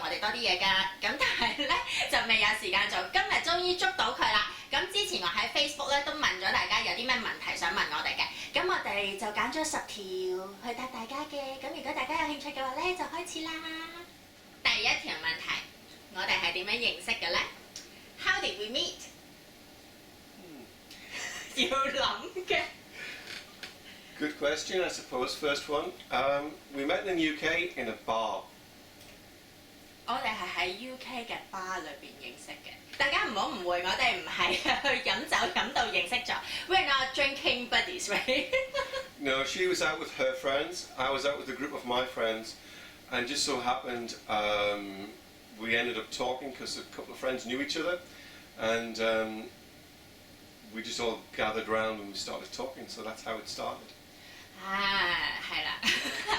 我哋多啲嘢㗎。咁但係咧就未有時間做，今日終於捉到佢啦。咁之前我喺 Facebook 咧都問咗大家有啲咩問題想問我哋嘅，咁我哋就揀咗10條去答大家嘅。咁如果大家有興趣嘅話咧，就開始啦。第一條問題，我哋係點樣認識嘅咧 ？How did we meet？ 要諗嘅。Good question, I suppose. First one, we met in the UK in a bar. 我哋係喺 UK 嘅 bar 裏邊認識嘅。大家唔好誤會，我哋唔係去飲酒飲到認識咗。We're not drinking buddies, right? No, she was out with her friends, I was out with a group of my friends, and just so happened we ended up talking because a couple of friends knew each other, and we just all gathered round and we started talking, so that's how it started. 係啦，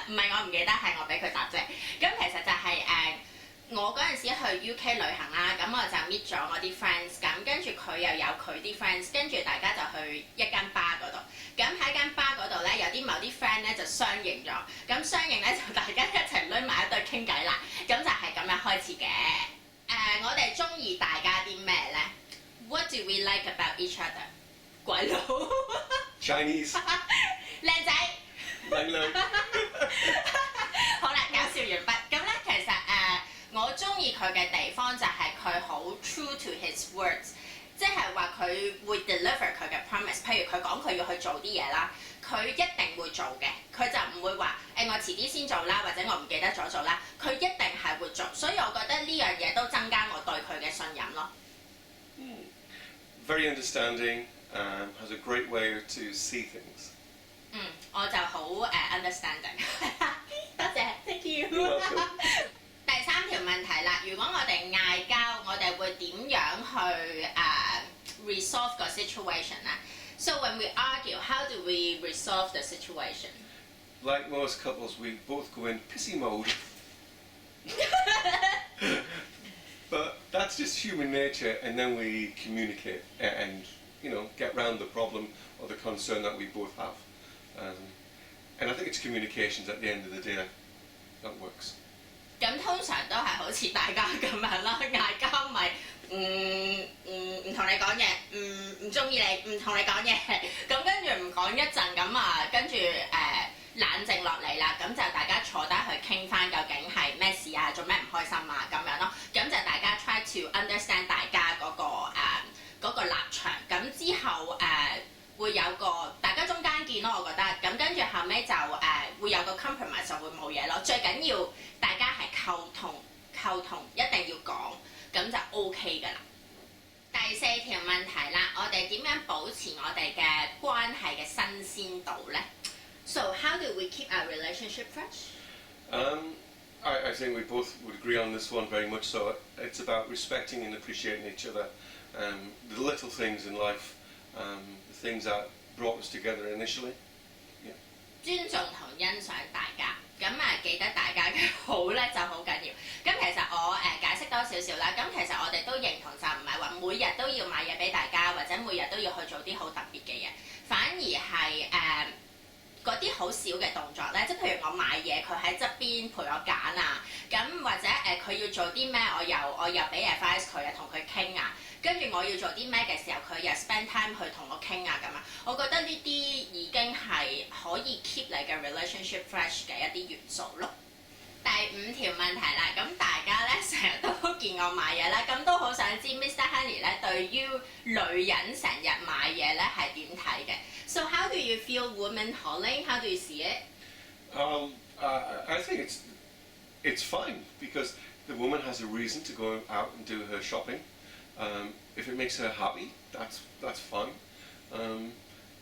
唔係我唔記得，係我俾佢答啫。咁其實就係我嗰陣時去 UK 旅行啦，咁我就 meet 咗我啲 friends， 咁跟住佢又有佢啲 friends， 跟住大家就去一間 bar 嗰度。咁喺間 bar 嗰度咧，有啲某啲 friend 咧就相認咗，咁相認咧就大家一齊攆埋一堆傾偈啦，咁就係咁樣開始嘅。我哋中意大家啲咩咧 ？What do we like about each other？ 鬼佬 Chinese. 靚仔。靚女。好啦，搞笑完畢。咁咧，其實我中意佢嘅地方就係佢好 true to his words， 即係話佢會 deliver 佢嘅 promise。譬如佢講佢要去做啲嘢啦，佢一定會做嘅，佢就唔會話我遲啲先做啦，或者我唔記得咗做啦，佢一定係會做。所以我覺得呢樣嘢都增加我對佢嘅信任咯。Very understanding, has a great way to see things. 我就好understanding 多謝 ，thank you。第3條問題啦，如果我哋嗌交，我哋會點樣去resolve 個 situation 咧 ？So when we argue, how do we resolve the situation? Like most couples, we both go in pissy mode. But that's just human nature, and then we communicate and, get round the problem or the concern that we both have. And I think it's communications at the end of the day that works. 咁通常都係好似大家咁樣啦，嗌交咪唔同你講嘢，唔中意你，唔同你講嘢，咁跟住唔講一陣咁啊，跟住冷靜落嚟啦，咁就大家坐低去傾翻究竟係咩事啊，做咩唔開心啊咁樣咯，咁就大家 try to understand 大家嗰個立場，咁之後會有個大家中間見咯，我覺得，咁跟住後尾就會有個 compromise 就會冇嘢咯。最緊要大家係溝通一定要講，咁就 OK 㗎啦。第4條問題啦，我哋點樣保持我哋嘅關係嘅新鮮度咧 ？So how do we keep our relationship fresh? I think we both would agree on this one very much so. It's about respecting and appreciating each other, the little things in life. The things that brought us together initially. Yeah. 尊重同欣賞大家，咁記得大家嘅好咧就好緊要。咁其實我解釋多少少啦。咁其實我哋都認同就唔係話每日都要買嘢俾大家，或者每日都要去做啲好特別嘅嘢，反而係嗰啲好少嘅動作咧，即係譬如我買嘢，佢喺側邊陪我揀啊，咁或者佢要做啲咩，我又俾 advice 佢啊，同佢傾啊。跟住我要做啲咩嘅時候，佢又 spend time 去同我傾啊咁啊，我覺得呢啲已經係可以 keep 你嘅 relationship fresh 嘅一啲元素咯。第5條問題啦，咁大家咧成日都見我買嘢啦，咁都好想知 Mr. Honey 咧對於女人成日買嘢咧係點睇嘅 ？So how do you feel women hauling? How do you see it? I think it's fine because the woman has a reason to go out and do her shopping. If it makes her happy, that's fine. And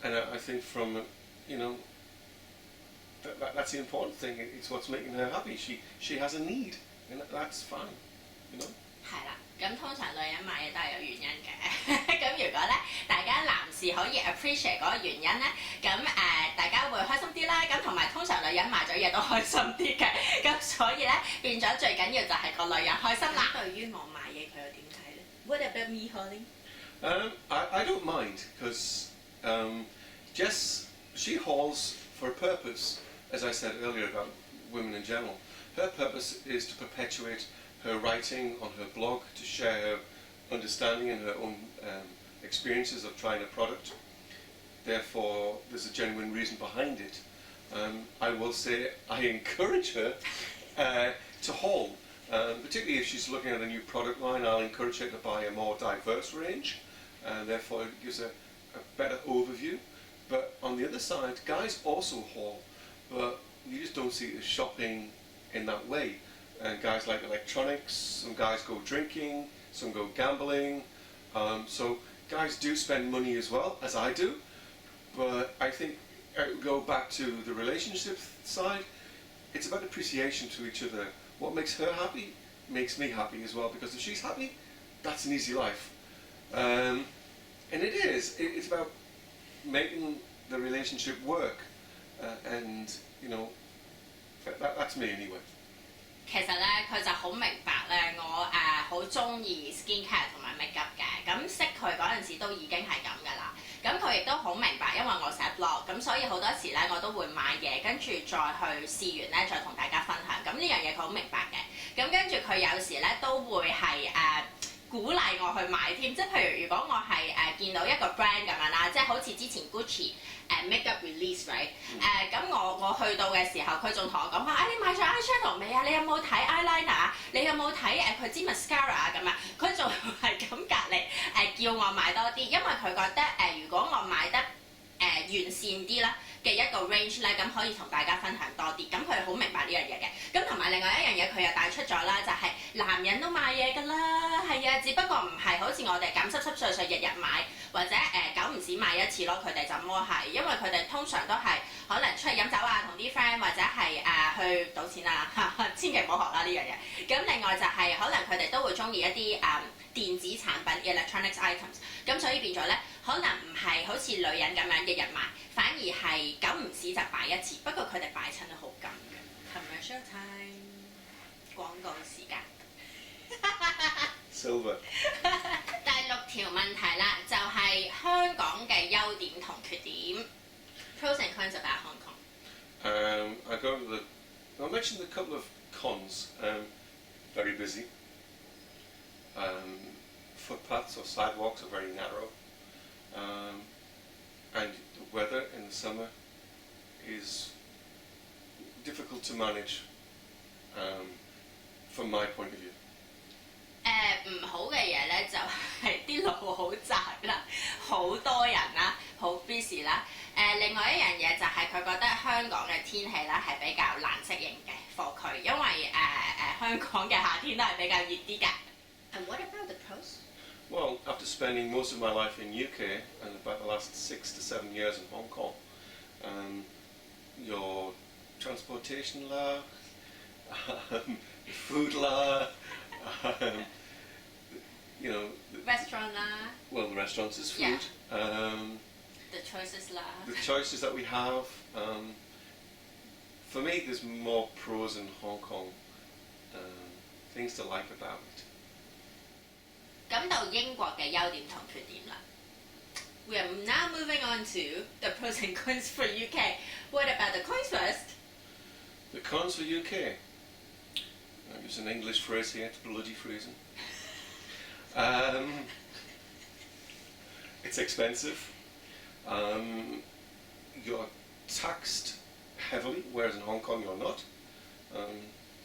I think from that's the important thing. It's what's making her happy. She has a need, and that's fine. 係啦，咁通常女人買嘢都係有原因嘅。咁如果咧大家男士可以 appreciate 嗰個原因咧，咁大家會開心啲啦。咁同埋通常女人買咗嘢都開心啲嘅。咁所以咧變咗最緊要就係個女人開心啦。對於我買嘢佢又點睇咧 ？What about me, Holly? I don't mind because Jess she hauls for a purpose, as I said earlier about women in general. Her purpose is to perpetuate her writing on her blog to share her understanding and her own experiences of trying a product. Therefore, there's a genuine reason behind it. I will say I encourage her to haul, particularly if she's looking at a new product line. I'll encourage her to buy a more diverse range, and therefore it gives a better overview. But on the other side, guys also haul, but you just don't see it as shopping in that way. Guys like electronics, some guys go drinking, some go gambling, so guys do spend money as well, as I do. But I think go back to the relationship side, it's about appreciation to each other. What makes her happy makes me happy as well, because if she's happy, that's an easy life. And it is. It's about making the relationship work, and you know, that's me anyway. 其實咧，佢就好明白咧，我好中意 skincare 同埋 makeup 嘅。咁識佢嗰陣時都已經係咁㗎啦。咁佢亦都好明白，因為我寫 blog，咁所以好多時咧我都會買嘢，跟住再去試完咧，再同大家分享。咁呢樣嘢佢好明白嘅。咁跟住佢有時咧都會係鼓勵我去買添，即係譬如如果我係見到一個 brand 咁樣啦，即係好似之前 Gucci makeup release right 咁我去到嘅時候，佢仲同我講話你買咗 eyeshadow 未啊？你有冇睇 eyeliner 啊？你有冇睇佢支 mascara 啊？咁啊，佢仲係咁隔離叫我買多啲，因為佢覺得如果我買得完善啲啦嘅一個 range 咧，咁可以同大家分享多啲。咁佢好明白呢樣嘢嘅。咁同埋另外一樣嘢，佢又帶出咗啦，就係男人都買嘢㗎啦，係啊，只不過唔係好似我哋咁濕濕碎碎日日買，或者久唔時買一次咯。佢哋就麼係，因為佢哋通常都係可能出去飲酒啊，同啲 friend 或者係去賭錢啊，千祈唔好學啦呢樣嘢。咁另外就係可能佢哋都會中意一啲電子產品 electronics items， 咁所以變咗咧，可能唔係好似女人咁樣日日買，反而係久唔時就擺一次。不過佢哋擺親都好緊嘅。Commercial time， 廣告時間。Silver。第6條問題啦，就係香港嘅優點同缺點。Pros and cons about Hong Kong. I mentioned a couple of cons. Very busy. Footpaths or sidewalks are very narrow. And the weather in the summer is difficult to manage from my point of view. 唔好嘅嘢咧就係啲路好窄啦，好多人啦，好 busy 啦。另外一樣嘢就係佢覺得香港嘅天氣咧係比較難適應嘅 for 佢，因為香港嘅夏天都係比較熱啲㗎。And what about the pros? Well, after spending most of my life in UK and about the last 6 to 7 years in Hong Kong, your transportation la, food la, you know. Restaurant la. Well, the restaurants is food. Yeah. The choices la. The choices that we have. For me, there's more pros in Hong Kong. Things to like about it. 咁到英國嘅優點同缺點啦。We are now moving on to the pros and cons for UK. What about the cons first? The cons for UK. I use an English phrase here, it's bloody freezing. It's expensive. You're taxed heavily, whereas in Hong Kong you're not.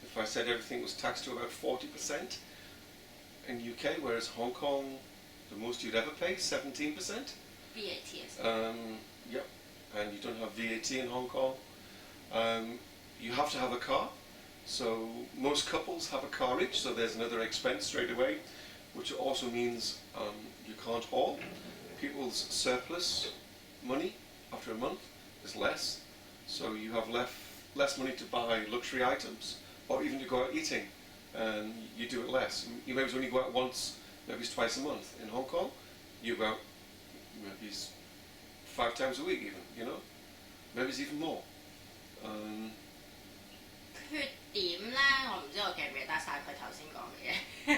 If I said everything was taxed to about 40%, in UK, whereas Hong Kong, the most you'd ever pay, 17%. VAT is. Yep, and you don't have VAT in Hong Kong. You have to have a car, so most couples have a car each, so there's another expense straight away, which also means you can't haul. People's surplus money after a month is less, so you have less money to buy luxury items or even to go out eating. And you do it less. You maybe only go out once, maybe it's twice a month. In Hong Kong, you go out maybe 5 times a week even, you know? Maybe it's even more. 缺點咧，我唔知我記唔記得晒佢頭先講嘅嘢。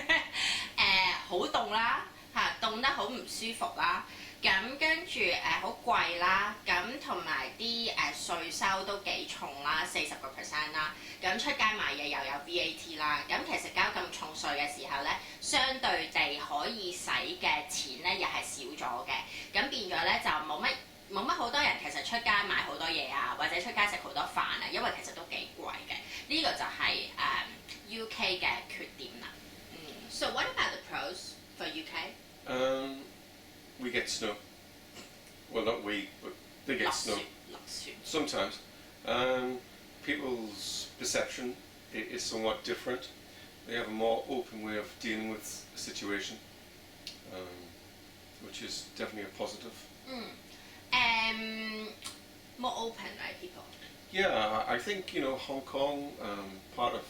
好凍啦，係嚇凍得好唔舒服啦。咁跟住好貴啦，咁同埋啲稅收都幾重啦，40%啦。咁出街買嘢又有 VAT 啦，咁其實交咁重稅嘅時候咧，相對地可以使嘅錢咧又係少咗嘅，咁變咗咧就冇乜好多人其實出街買好多嘢啊，或者出街食好多飯啊，因為其實都幾貴嘅。呢、個就係UK 嘅缺點啦。So what about the pros for UK? We get snow. Well, not we, but they get snow. 落雪。 Sometimes. People's perception is somewhat different. They have a more open way of dealing with a situation, which is definitely a positive. More open, right, people? Yeah, I think Hong Kong, part of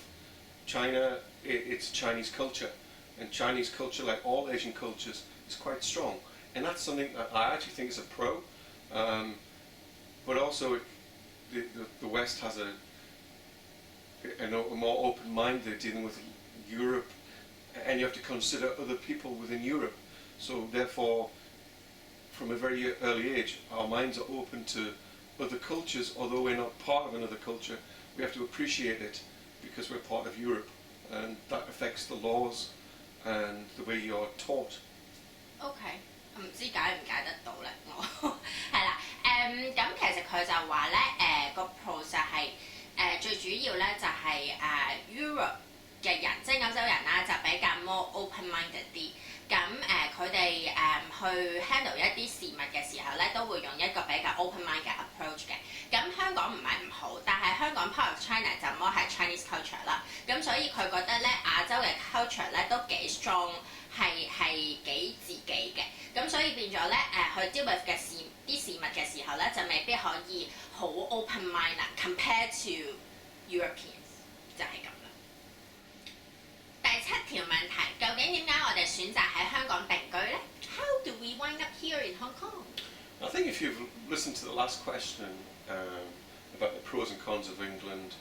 China, it's Chinese culture, and Chinese culture, like all Asian cultures, is quite strong, and that's something that I actually think is a pro. But also, the West has a more open mind. They're dealing with Europe, and you have to consider other people within Europe. So therefore, from a very early age, our minds are open to other cultures. Although we're not part of another culture, we have to appreciate it because we're part of Europe, and that affects the laws and the way you're taught. OK， 唔知解唔解得到咧，我係啦，咁其實佢就話咧，個 pro 就係最主要咧就係Europe 嘅人，即係歐洲人啦，就比較 more open-minded 啲。咁佢哋去 handle 一啲事物嘅時候咧，都會用一個比較 open-mind 嘅 approach 嘅。咁香港唔係唔好，但係香港 part of China 就 more 係 Chinese culture 啦。咁所以佢覺得咧亞洲嘅 culture 咧都幾 strong， 係幾自己嘅。咁所以變咗咧去 deal with 嘅啲事物嘅時候咧，就未必可以好 open-mind 啦 ，compared to Europeans 就係咁。第7條問題，究竟點解我哋選擇喺香港定居呢？ How do we wind up here in Hong Kong? I think if you've listened to the last question about the pros and cons of England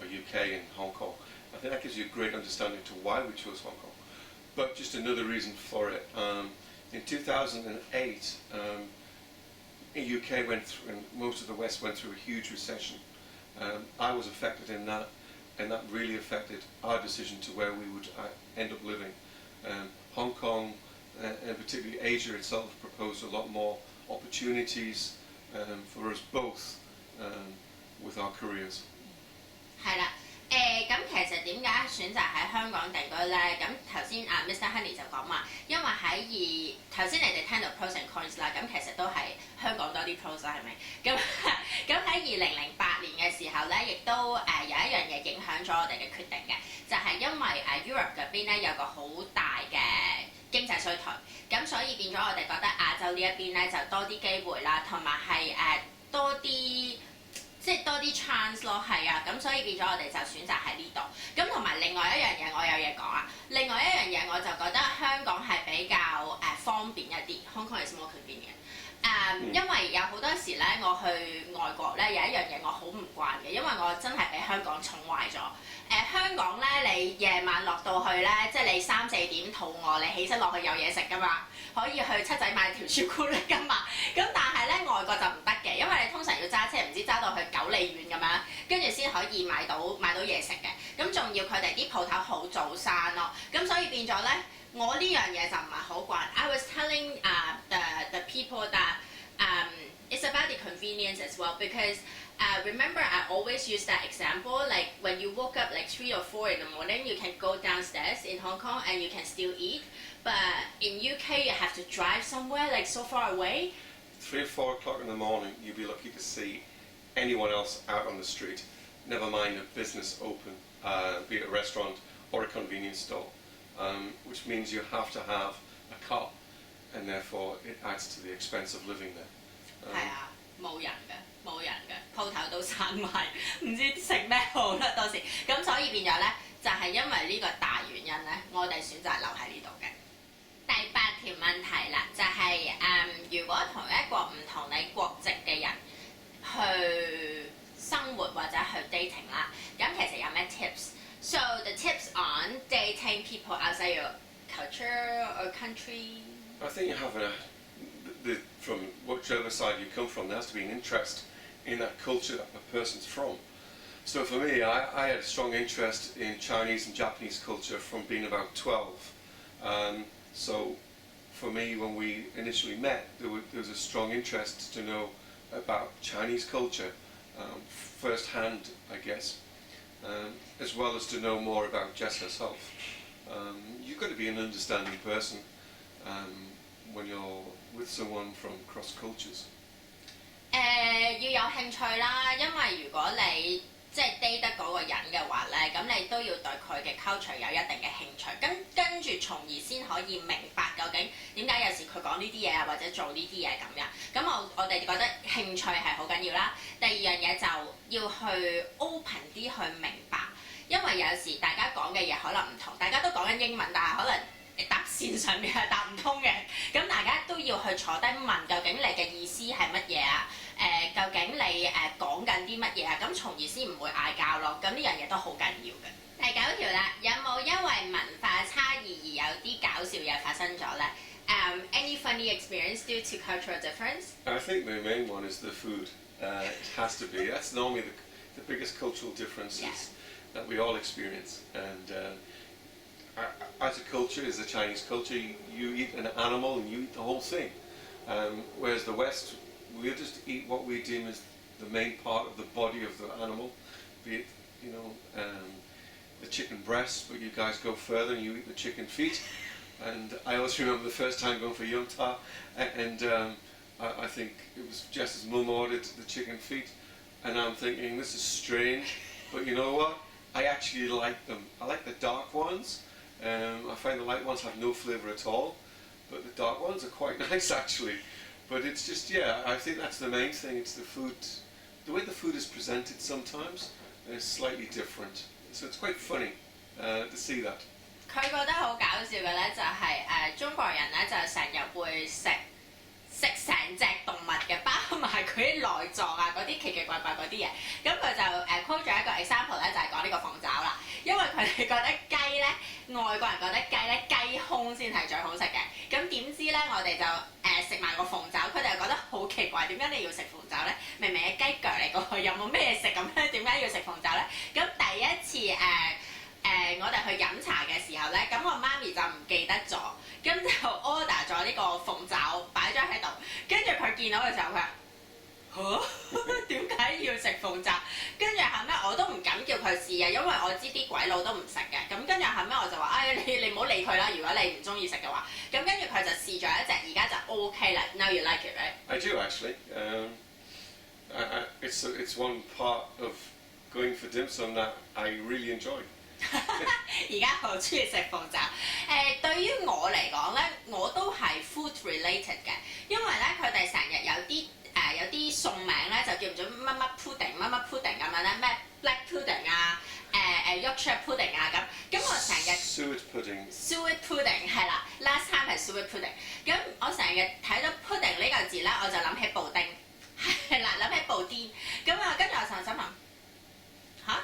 or UK and Hong Kong, I think that gives you a great understanding to why we chose Hong Kong. But just another reason for it. In 2008, the UK went through, and most of the West went through a huge recession. I was affected in that, and that really affected our decision to where we would end up living. Hong Kong, and particularly Asia itself, proposed a lot more opportunities for us both with our careers. 係啦，咁其實點解選擇喺香港定居咧？咁頭先Mr. Honey 就講話，因為喺頭先你哋聽到 pros and cons 啦，咁其實都係香港多啲 pros 啦，係咪？咁喺2008年嘅時候咧，亦都有一樣嘢影響咗我哋嘅決定嘅，就係因為Europe 嗰邊咧有個好大嘅經濟衰退，咁所以變咗我哋覺得亞洲呢一邊咧就多啲機會啦，同埋係多啲。即係多啲 chance 咯，係啊，咁所以變咗我哋就選擇喺呢度。咁同埋另外一樣嘢，我有嘢講啊。另外一樣嘢我就覺得香港係比較方便一啲 ，Hong Kong is more convenient。因為有好多時咧，我去外國咧有一樣嘢我好唔慣嘅，因為我真係俾香港寵壞咗。香港咧，你夜晚落到去咧，即係你3、4點肚餓，你起身落去有嘢食噶嘛，可以去七仔買條朱古力噶嘛。咁但係咧外國就唔得嘅，因為你通常要揸車，唔知揸到去9里遠咁樣，跟住先可以買到嘢食嘅。咁仲要佢哋啲鋪頭好早閂咯，咁所以變咗咧，我呢樣嘢就唔係好慣。I was telling the people that it's about the convenience as well because remember I always use that example like when you woke up like 3 or 4 in the morning you can go downstairs in Hong Kong and you can still eat but in UK you have to drive somewhere like so far away. 3 or 4 o'clock in the morning you'll be lucky to see anyone else out on the street, never mind a business open, be it a restaurant or a convenience store, which means you have to have a car and therefore it adds to the expense of living there. 係啊，冇人嘅，鋪頭都閂埋，唔知食咩好啦到時。咁所以變咗咧，就係因為呢個大原因咧，我哋選擇留喺呢度嘅。第8條問題啦，就係如果同一個唔同你國籍嘅人去生活或者去 dating 啦，咁其實有咩 tips？ So the tips on dating people outside your culture or country I think you have from whichever side you come from, there has to be an interest in that culture that a person's from. So for me, I had a strong interest in Chinese and Japanese culture from being about 12. So for me, when we initially met, there was a strong interest to know about Chinese culture firsthand, I guess, as well as to know more about Jess herself. You've got to be an understanding person when you're with someone from cross cultures. 要有興趣啦，因為如果你即係 date 得嗰個人嘅話咧，咁你都要對佢嘅 culture 有一定嘅興趣，跟住從而先可以明白究竟點解有時佢講呢啲嘢啊，或者做呢啲嘢咁樣。咁我哋覺得興趣係好緊要啦。第二樣嘢就要去 open 啲去明白，因為有時大家講嘅嘢可能唔同，大家都講緊英文，但係可能答線上面係答唔通嘅，咁大家都要去坐低問究竟你嘅意思係乜嘢啊？究竟你講緊啲乜嘢啊？咁從而先唔會嗌交咯。咁呢樣嘢都好緊要嘅。第9條啦，有冇因為文化差異而有啲搞笑嘢發生咗咧？Any funny experience due to cultural difference? I think the main one is the food. It has to be. That's normally the biggest cultural differences that we all experience. And as a culture, as a Chinese culture, you eat an animal and you eat the whole thing. Whereas the West, we just eat what we deem as the main part of the body of the animal, be it, the chicken breast, but you guys go further and you eat the chicken feet. And I always remember the first time going for Yumta, and I think it was Jess's mum ordered the chicken feet, and I'm thinking, this is strange, but you know what? I actually like them. I like the dark ones. I find the light ones have no flavour at all, but the dark ones are quite nice actually. But it's just, I think that's the main thing. It's the food, the way the food is presented sometimes is slightly different. So it's quite funny to see that. 佢覺得好搞笑嘅咧，就係中國人咧就成日會食成隻動物嘅，包埋佢啲內臟啊，嗰啲奇奇怪怪嗰啲嘢。咁佢就quote 咗一個 example 咧，就係講呢個鳳爪啦。因為佢哋覺得雞咧，外國人覺得雞咧雞胸先係最好食嘅。咁點知咧，我哋就食埋個鳳爪，佢哋又覺得好奇怪，點解你要食鳳爪咧？明明係雞腳嚟嘅喎，有冇咩食咁咧？點解要食鳳爪咧？咁第一次我哋去飲茶嘅時候咧，咁我媽咪就唔記得咗，咁就 order 咗呢個鳳爪擺咗喺度，跟住佢見到嘅時候，佢話嚇點解要食鳳爪？跟住後尾我都唔敢叫佢試啊，因為我知啲鬼佬都唔食嘅。咁跟住後尾我就話：你唔好理佢啦，如果你唔中意食嘅話。咁跟住佢就試咗一隻，而家就 OK 啦。Now you like it, right? I do actually. It's one part of going for dim sum that I really enjoy. 而家好中意食鳳爪。對於我嚟講咧，我都係 food related 嘅，因為咧佢哋成日有啲餸名咧就叫唔做乜乜 pudding 乜乜 pudding 咁樣咧，咩 black pudding 啊，Yorkshire pudding 啊咁我成日 suet pudding 係啦 ，last time 係 suet pudding。咁我成日睇到 pudding 呢個字咧，我就諗起布丁，係啦，諗起布丁。咁啊，跟住我就心諗嚇。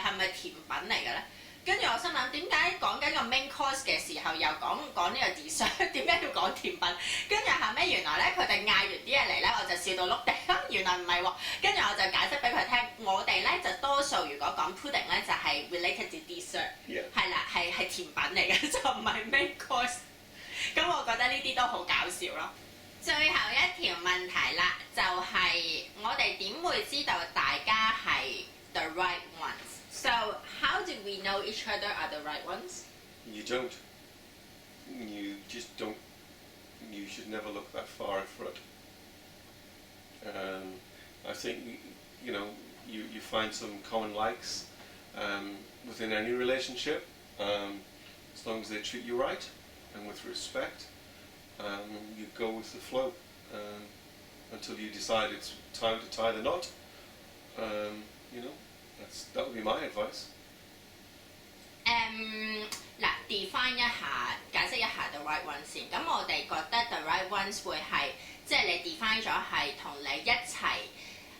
係咪甜品嚟嘅咧？跟住我心諗點解講緊個 main course 嘅時候又講呢個 dessert， 點解要講甜品？跟住後尾原來咧佢哋嗌完啲嘢嚟咧，我就笑到碌地，原來唔係喎。跟住我就解釋俾佢聽，我哋咧就多數如果講 pudding 咧就係 related to dessert， 係啦，係甜品嚟嘅，就唔係 main course。咁我覺得呢啲都好搞笑咯。最後一條問題啦，就係我哋點會知道大家係the right ones? So how do we know each other are the right ones? You don't. You just don't. You should never look that far in front. I think you find some common likes within any relationship, as long as they treat you right and with respect. You go with the flow until you decide it's time to tie the knot. That would be my advice. 嗱 define 一下，解釋一下 the right ones 先。咁我哋覺得 the right ones 會係即係你 define 咗係同你一齊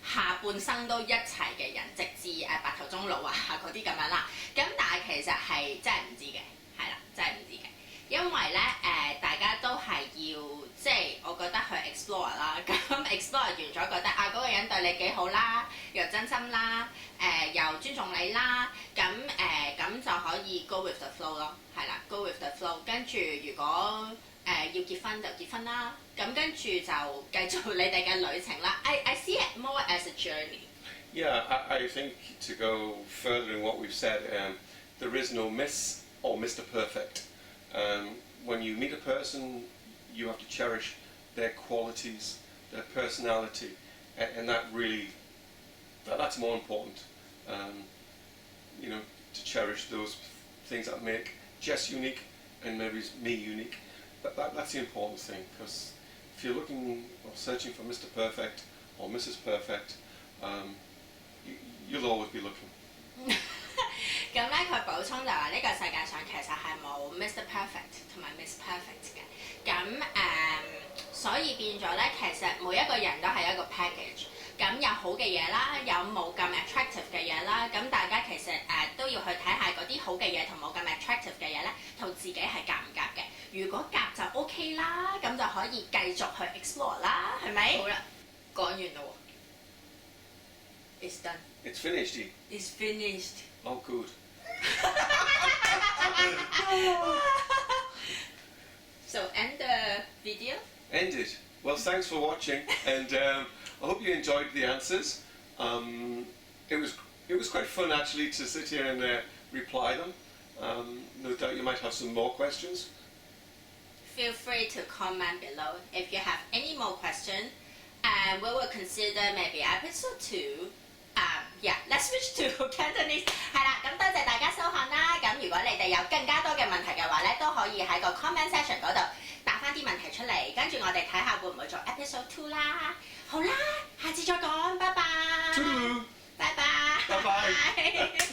下半生都一齊嘅人，直至白頭終老啊嗰啲咁樣啦。咁但係其實係真係唔知嘅，係啦，真係唔知嘅。因為咧大家都係要即係我覺得去 explore 啦，咁 explore 完咗覺得嗰個人對你幾好啦，又真心啦，又尊重你啦，咁就可以 go with the flow 咯，係啦 ，go with the flow。跟住如果要結婚就結婚啦，咁跟住就繼續你哋嘅旅程啦。I see it more as a journey. Yeah, I think to go further in what we've said, there is no Miss or Mr. Perfect. When you meet a person, you have to cherish their qualities, their personality, and that's more important. To cherish those things that make Jess unique and maybe me unique. That's the important thing, because if you're looking or searching for Mr. Perfect or Mrs. Perfect, you'll always be looking. 咁咧佢補充就話呢個世界上其實係冇 Mr. Perfect 同埋 Miss Perfect 嘅，咁所以變咗咧，其實每一個人都係一個 package。咁有好嘅嘢啦，有冇咁 attractive 嘅嘢啦，咁大家其實都要去睇下嗰啲好嘅嘢同冇咁 attractive 嘅嘢咧，同自己係夾唔夾嘅。如果夾就 OK 啦，咁就可以繼續去 explore 啦，係咪？好啦，講完啦喎。It's done. It's finished. It's finished. Oh, good. So end the video. End it. Well, thanks for watching, and I hope you enjoyed the answers. It was quite fun actually to sit here and reply them. No doubt you might have some more questions. Feel free to comment below if you have any more questions. We will consider maybe episode 2. Yeah, let's switch to Cantonese. 係啦，咁多謝大家收看啦。咁如果你哋有更加多嘅問題嘅話咧，都可以喺個 comment section 嗰度答翻啲問題出嚟，跟住我哋睇下會唔會做 episode 2啦。好啦，下次再講，拜拜。拜拜。拜拜。